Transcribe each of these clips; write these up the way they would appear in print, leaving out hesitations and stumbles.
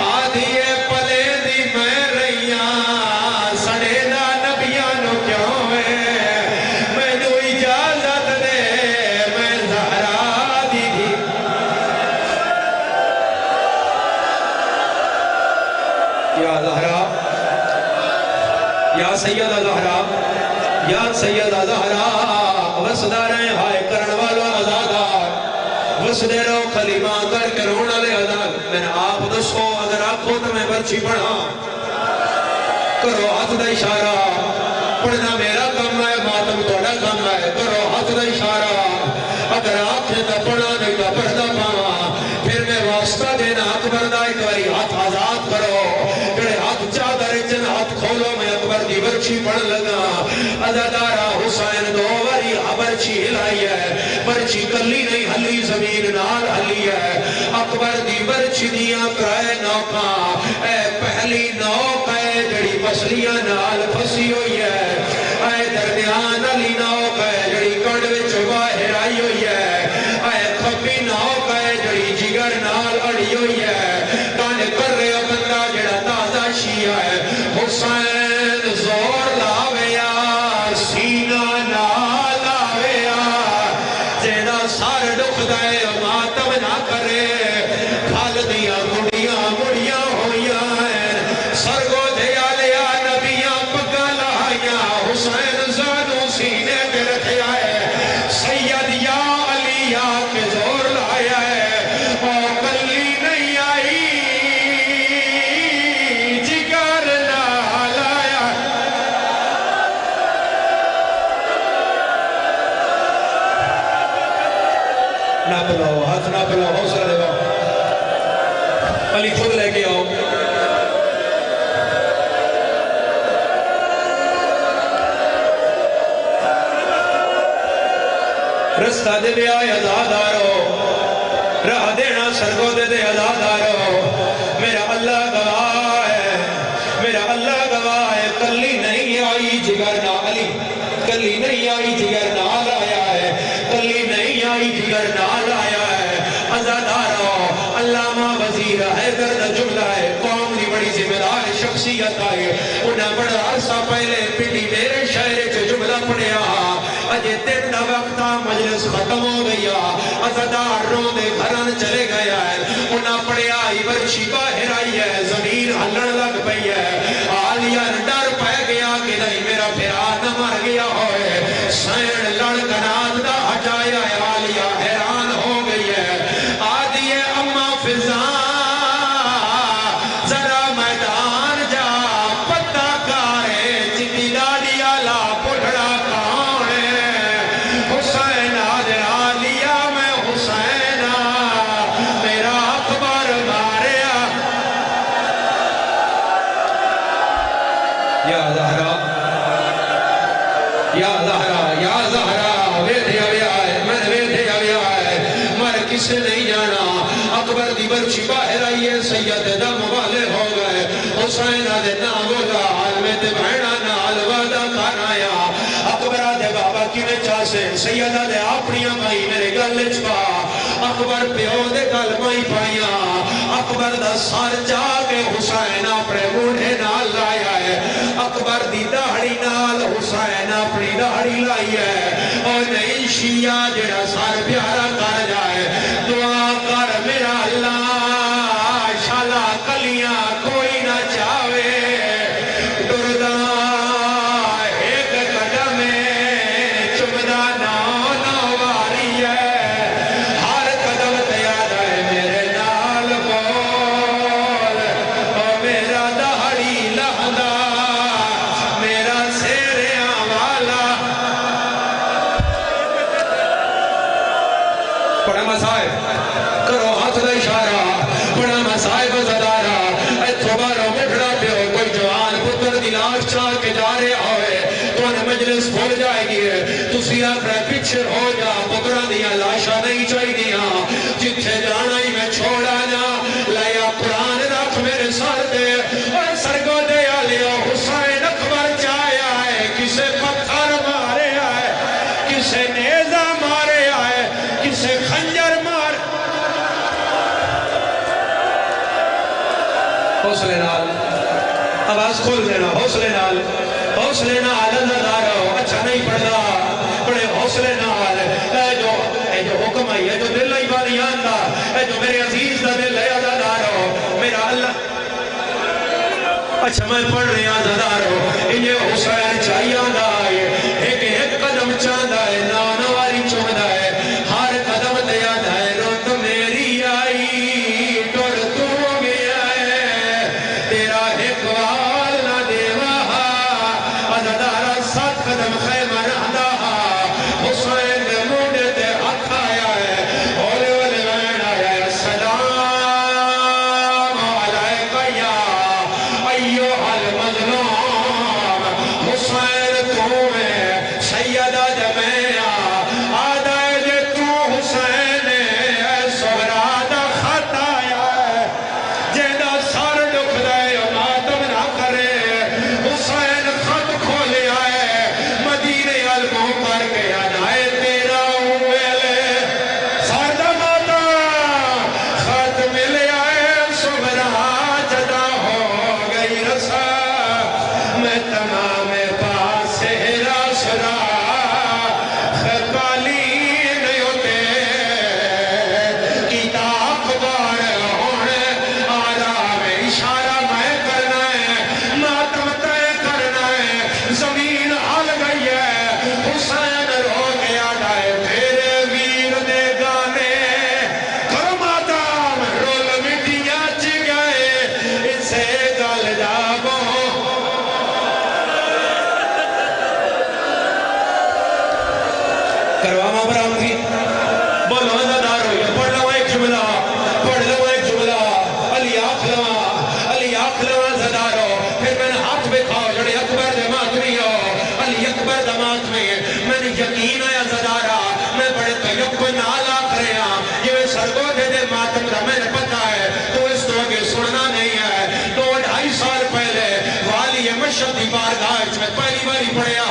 آدھیے پلے دی میں رہیاں سڑے دا نبیاں نو کیوں ہے میں دو اجازت دے میں زہرا دی دی یا زہرا یا سیدہ زہرا یا سیدہ زہرا وسداریں ہائے کرن والا ازادار وسدے رو کلمہ کر کے رونا لے ازاد میں نے آپ دسو اگر آنکھوں تو میں برچی پڑھا کرو ہاتھ دا اشارہ پڑھنا میرا کم ہے ماتم توڑا کم ہے کرو ہاتھ دا اشارہ اگر آنکھیں تا پڑھا نہیں تا پڑھدا پاواں پھر میں واسطہ دینا اکبر دا ایک باری ہاتھ آزاد کرو جڑے ہاتھ چادر چن ہاتھ کھولو میں اکبر دی برچی پڑھ لگا ازادارہ حسین دو باری برچی ہلائی ہے برچی کلی نہیں ہلی زمین نال ہلی ہے اکبر دی برچی دیاں کرائے نوکاں اے پہلی نوکہ جڑی مسلیاں نال پھسی ہوئی ہے اے درمیان علی نوکہ جڑی کڑ وچ باہر آئی ہوئی ہے اے کھپی نوکہ جڑی جگر نال اڑی ہوئی ہے کانے کر رہے بندہ جڑا تازہ شیعہ ہے حسین زور لاویا سینہ نال آویا جینا سار ڈکھ دائے ماتم نہ کرے کھال دیا مڑیاں مڑیاں ہویاں ہیں سرگو دیا لیا نبیاں پکا لہائیاں حسین زانو سینے پہ رکھے آئے سید یا علی یا کے زور لایا ہے اور کلی نہیں آئی جگر نہ لایا نہ بلاؤ ہاتھ نہ بلاؤ حوصلہ دے باؤ علی خود لے کے آؤ رستہ دے دے آئے ازادارو راہ دینا سرگو دے دے ازادارو میرا اللہ گواہ ہے میرا اللہ گواہ ہے کلی نہیں آئی جگر نہ علی کلی نہیں آئی جگر نال آیا ہے کلی نہیں آئی جگر نال آیا ہے ازادارو علامہ وزیر حیدر دا جملہ ہے قوم دی بڑی ذمہ دار شخصیت آئے انہیں بڑا عرصہ پہلے پنڈی میرے شہر چ جملہ پڑھیا اجے تین دا وقتا مجلس ختم ہو گیا ازادار رو دے گھران چلے گیا ہے انہاں پڑھیا ہی برچی باہر آئی ہے زمین ہلن لگ پئی ہے آلیا ڈر پہ گیا کہ نہیں میرا پھرا نہ مر گیا ہوئے سین لڑ کنات دا ہٹایا ہے آلیا حیران ہو گئی ہے آدھی ہے اماں فضان ذرا میدان جا پتہ کارے جتی لاڑی آلا پڑھڑا کون ہے حسین آدھے آلیا میں حسین میرا اکبر ماریا یا زہرا یا زہرا یا زہرا ویدھے آیا ہے میں ویدھے آیا ہے مر کسے نہیں جانا اکبر دی برچی باہر آئی ہے سید دم والے ہو گئے حسین آدھے نا بولا عالم تے بہنا نال وعدہ کر آیا اکبر آدھے بابا کی میں چاسے سید آدھے اپنیاں بھائی میرے گل چپا اکبر پیو دے گل مائی پائیاں اکبر دا سار جا کے حسین اپنے موڑے نال لایا ہے اکبر دی داڑھی نال حسین اپنی داڑھی لائی ہے اور نہیں شیعہ جڑا سار پیارا کر جائے دعا کر میرا اللہ شالا کلیاں کوئی نہ چاہے ڈردہ ایک قدم چمدہ نو واری ہے ہر قدم تیار ہے میرے نال بول اور میرا دہڑی لہدا میرا سیریاں والا پڑھا مسائب کرو ہاتھ دا اشارہ پڑھا مسائب زدارہ ایتھو بارو مٹھڑا پیو کوئی جوان پتر دی لاش چاہ کے جا رہے ہوئے تو انہیں مجلس بھول جائے گی تسی اپنے پیچھے ہو جا پترہ دیا لاشا نہیں چاہی دیا جتھے جانا ہی میں چھوڑا جا لیا قرآن رکھ میرے سر دے اور سرگو دے آلیا حسین اکبر چاہیا ہے کسے پتھر مارے آئے کسے نیزہ مارے آئے کسے خنجر مار حوصلے نال آواز کھول دینا حوصلے نال نظارو اچھا نہیں پڑھتا بڑے حوصلے نال اے جو حکم آئی ہے جو دل آئی بانی آندا اے جو میرے عزیز دا دل ہے نظارو میرا اللہ اچھا میں پڑھ رہے ہیں نظارو انہیں حسین چاہیے آندا ہے ایک قدم چاہتا ہے نانواری چوندہ ہے ہر قدم دیا ہے روت میری آئی ٹور تو گیا ہے تیرا ایک وال نہ دیوا ازدارا 7 قدم خیمہ رہنا حسین دے موڑے دے حق آیا ہے اولے والے وین آیا ہے السلام علیکہ یا ایوہ المظلوم حسین تو میں سیدہ جمعیہ آدھا جے تو حسین اے سہرادہ خط آیا ہے جیدہ سار دکھ دے ماتم نہ کرے حسین خط کھولے آئے مدینہ علموں کر کے آدھائے تیرا اویلے ساردہ ماتا خط ملے آئے سہرا جدا ہو گئی رسا میں تمام پاس ہیرا سرا خقالین ہوتے کتاب بار ہونے آرام اشارہ میں کرنا ہے ماتم تے کرنا ہے زمین ہل گئی ہے حسین رو گیا ڈائے تیرے ویر دے گانے کرو ماتم رول مٹیاں چی گئے اسے گل جاگو کرواما برام کی بولو نظارو یہ پڑھ لو ایک جملہ علی آخلوا زدارو پھر میں نے ہاتھ بکھاؤ جڑے اکبر دے ماتمی ہو علی اکبر دے ماتمی میں نے یقین آیا زدارا میں بڑے تیب کو نال آکھ رہے ہیں یہ سرگو دے ماتم دا میں نے پتا ہے تو اس تو آگے سننا نہیں ہے 2-2.5 سال پہلے والی مشہد دی بارگاہ میں پہلی باری پڑھیا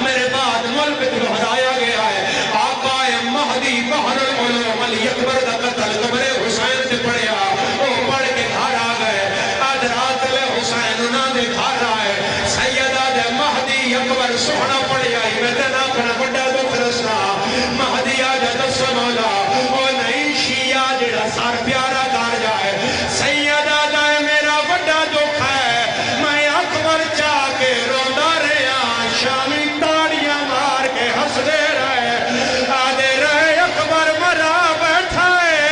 میرے بعد ملک کو ہرایا گیا ہے آقا مہدی بحر العلوم علی اکبر دا قتل قبر حسین سے پڑھیا وہ پڑھ کے گھر آ گئے آج رات لے حسین انہاں دے گھر آئے سیدہ دے مہدی اکبر سونا پڑھیا میں تینا اپنا بڑا دکھ رسنا مہدی آج دس مولا وہ نہیں شیعہ جڑا سار پیارا کار جائے سیدہ دے میرا بڑا دکھ ہے میں اکبر چاہ کے روندہ رہا شامی تاڑیاں مار کے ہس دے رہے آدھے رہے اکبر مرا بیٹھا ہے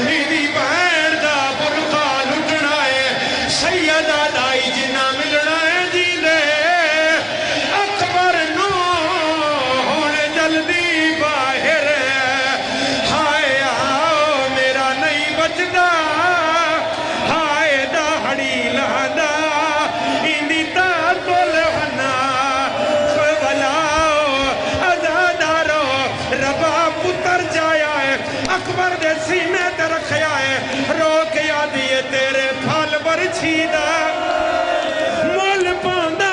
میری بہن دا برقا لٹنا ہے سیدہ دائی جنہ ملنا ہے جی دے اکبر نو ہونے جلدی باہر ہے ہائے آؤ میرا نہیں بچدا ہائے داڑی لہندا اندی تا تو لہنا ربا پتر جایا ہے اکبر دے سینے تے رکھیا ہے رو کے آدھیے تیرے پھال برچھیدہ مول پاندہ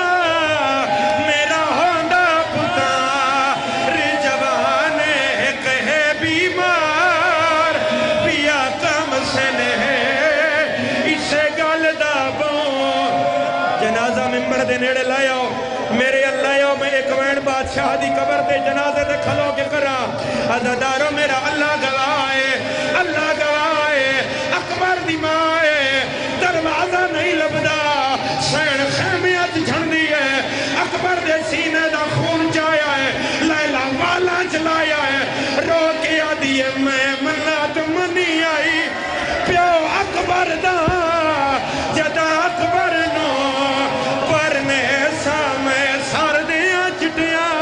میرا ہوندہ پتر جوانے کہے بیمار پیا کم سے نہیں اسے گل دابوں جنازہ ممبر دے نیڑے لائیو میرے اللہ یو میں ایک وین بادشاہ دی قبر دے جنازے دے کھلو کے کرا عزادارو میرا اللہ گوائے اکبر دی مائے دروازہ نہیں لبدا سین خیمیت جھن دی ہے اکبر دے سینے دا خون جایا ہے لیلہ والا چلایا ہے رو کے آدھی ہے میں منات منی آئی پیو اکبر دا جدا اکبر نو پرنے سامے سار دیا چٹیاں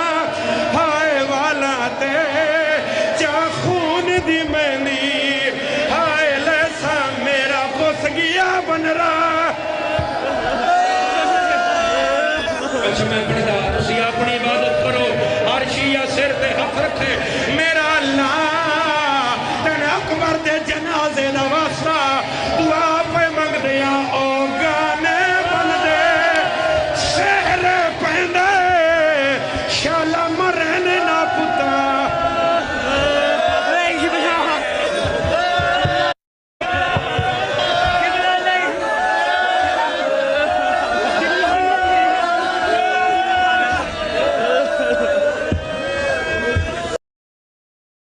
ہائے والا تے چا خون دی مہندی ہائے لیسا میرا خوص گیا بن رہا اچھا میں پڑھتا تسی اپنی عبادت کرو ہر شیعہ سر پہ حق رکھے میرا اللہ